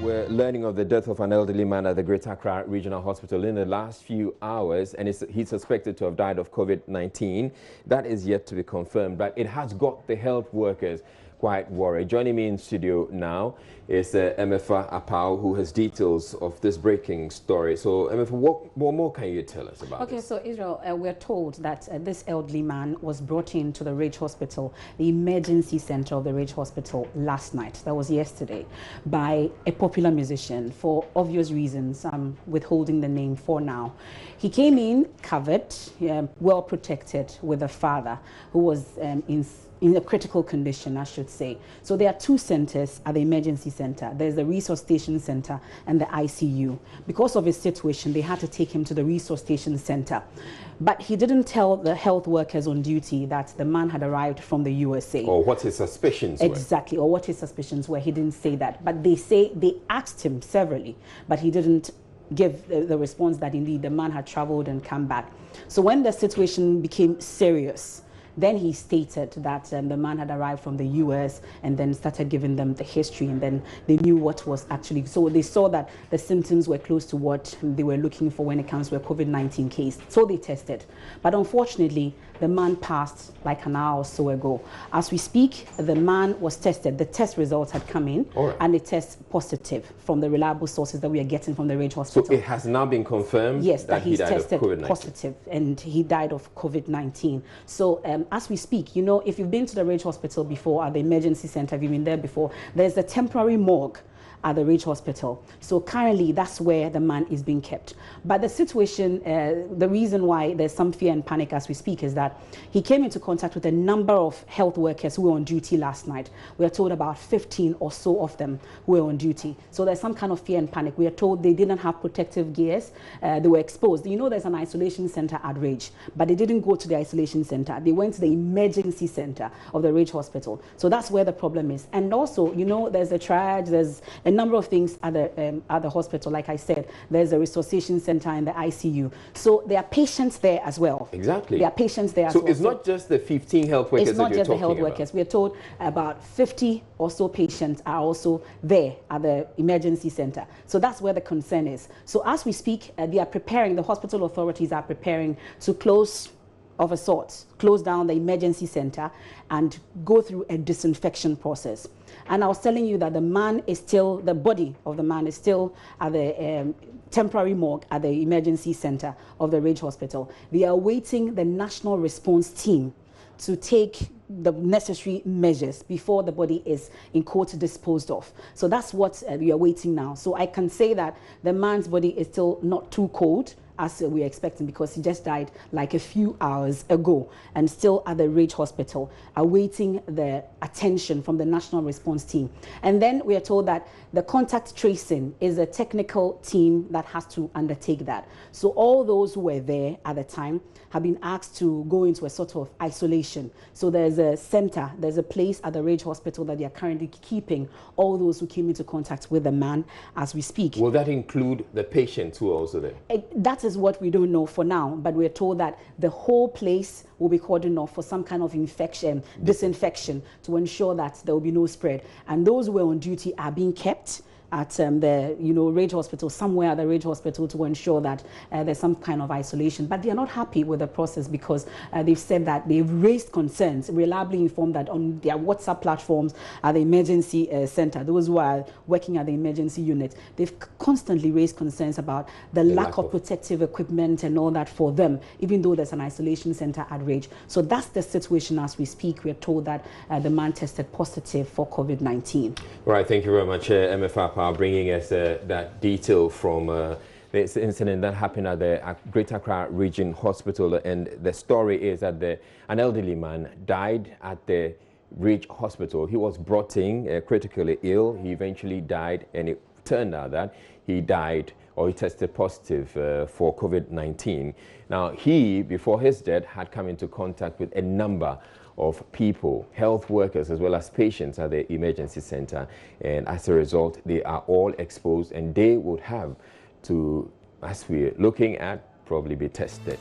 We're learning of the death of an elderly man at the Greater Accra Regional Hospital in the last few hours, and he's suspected to have died of COVID-19. That is yet to be confirmed, but it has got the health workers quite worried. Joining me in studio now is Emefa Apau, who has details of this breaking story. So, Emefa, what more can you tell us about this? So Israel, we're told that this elderly man was brought into the Ridge Hospital, the emergency center of the Ridge Hospital last night, that was yesterday, by a popular musician. For obvious reasons, I'm withholding the name for now. He came in covered, well protected, with a father who was in a critical condition, I should say. So there are two centers at the emergency center. There's the resuscitation center and the ICU. Because of his situation, they had to take him to the resuscitation center. But he didn't tell the health workers on duty that the man had arrived from the USA. Or what his suspicions were. Exactly, or what his suspicions were. He didn't say that. But they asked him severally, but he didn't give the response that indeed the man had traveled and come back. So when the situation became serious, then he stated that the man had arrived from the US and then started giving them the history, and then they knew what was actually, so they saw that the symptoms were close to what they were looking for when it comes to a COVID-19 case. So they tested. But unfortunately, the man passed like an hour or so ago. As we speak, the man was tested. The test results had come in, and it tests positive from the reliable sources that we are getting from the Ridge Hospital. So it has now been confirmed, yes, that he's he died tested of COVID-19. Positive, and he died of COVID-19. So as we speak, you know, if you've been to the Ridge Hospital before, at the emergency center, if you've been there before, there's a temporary morgue at the Ridge Hospital. So currently, that's where the man is being kept. But the situation, the reason why there's some fear and panic as we speak is that he came into contact with a number of health workers who were on duty last night. We are told about 15 or so of them who were on duty. So there's some kind of fear and panic. We are told they didn't have protective gears. They were exposed. You know, there's an isolation center at Ridge, but they didn't go to the isolation center. They went to the emergency center of the Ridge Hospital. So that's where the problem is. And also, you know, there's a triage, there's a number of things at the hospital. Like I said, there's a resuscitation center and the ICU. So there are patients there as well. Exactly. There are patients there as well. So it's not just the 15 health workers that you're talking about. It's not just the health workers. We're told about 50 or so patients are also there at the emergency center. So that's where the concern is. So as we speak, they are preparing, the hospital authorities are preparing to close down the emergency center and go through a disinfection process. And I was telling you that the body of the man is still at the temporary morgue at the emergency center of the Ridge Hospital. They are awaiting the national response team to take the necessary measures before the body is, in quote, disposed of. So that's what we are waiting now. So I can say that the man's body is still not too cold, as we are expecting, because he just died like a few hours ago and still at the Ridge Hospital awaiting the attention from the national response team. And then we are told that the contact tracing is a technical team that has to undertake that. So all those who were there at the time have been asked to go into a sort of isolation. So there's a center, there's a place at the Ridge Hospital that they are currently keeping all those who came into contact with the man as we speak. Will that include the patients who are also there? That is what we don't know for now, but we're told that the whole place will be cordoned off for some kind of disinfection to ensure that there will be no spread. And those who were on duty are being kept at the Ridge Hospital, somewhere at the Ridge Hospital, to ensure that there's some kind of isolation. But they are not happy with the process because they've said that they've raised concerns, reliably informed that on their WhatsApp platforms at the emergency center, those who are working at the emergency unit, they've constantly raised concerns about the lack of protective equipment and all that for them, even though there's an isolation center at Ridge. So that's the situation as we speak. We're told that the man tested positive for COVID-19. Right, thank you very much, MFA. Bringing us that detail from this incident that happened at the Greater Accra Region Hospital. And the story is that an elderly man died at the Ridge Hospital. He was brought in critically ill. He eventually died, and it turned out that he died, or he tested positive for COVID-19. Now, he, before his death, had come into contact with a number of people, health workers, as well as patients at the emergency center. And as a result, they are all exposed, and they would have to, as we're looking at, probably be tested.